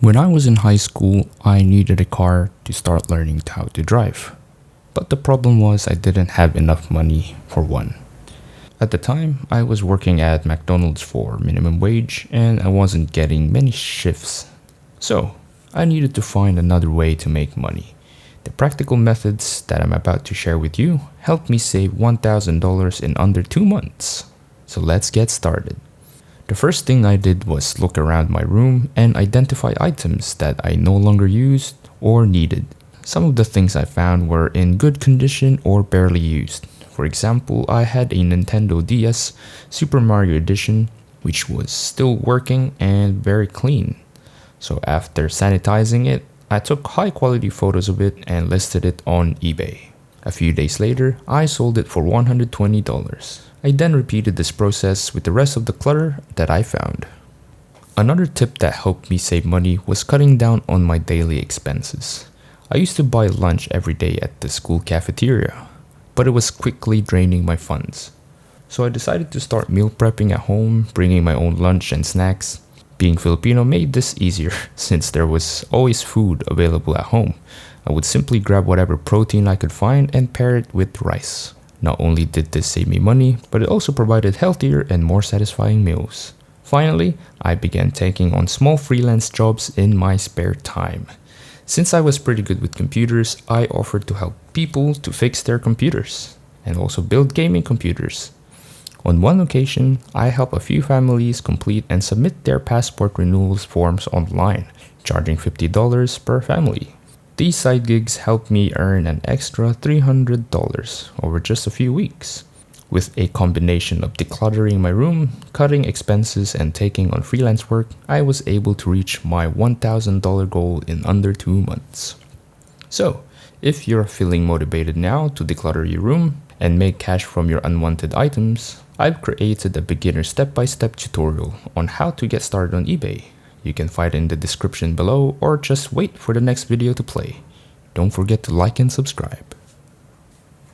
When I was in high school, I needed a car to start learning how to drive. But the problem was I didn't have enough money for one. At the time, I was working at McDonald's for minimum wage and I wasn't getting many shifts. So, I needed to find another way to make money. The practical methods that I'm about to share with you helped me save $1,000 in under 2 months. So let's get started. The first thing I did was look around my room and identify items that I no longer used or needed. Some of the things I found were in good condition or barely used. For example, I had a Nintendo DS Super Mario Edition, which was still working and very clean. So after sanitizing it, I took high quality photos of it and listed it on eBay. A few days later, I sold it for $120. I then repeated this process with the rest of the clutter that I found. Another tip that helped me save money was cutting down on my daily expenses. I used to buy lunch every day at the school cafeteria, but it was quickly draining my funds. So I decided to start meal prepping at home, bringing my own lunch and snacks. Being Filipino made this easier since there was always food available at home. I would simply grab whatever protein I could find and pair it with rice. Not only did this save me money, but it also provided healthier and more satisfying meals. Finally, I began taking on small freelance jobs in my spare time. Since I was pretty good with computers, I offered to help people to fix their computers and also build gaming computers. On one occasion, I helped a few families complete and submit their passport renewals forms online, charging $50 per family. These side gigs helped me earn an extra $300 over just a few weeks. With a combination of decluttering my room, cutting expenses, and taking on freelance work, I was able to reach my $1,000 goal in under 2 months. So, if you're feeling motivated now to declutter your room and make cash from your unwanted items, I've created a beginner step-by-step tutorial on how to get started on eBay. You can find it in the description below or just wait for the next video to play. Don't forget to like and subscribe.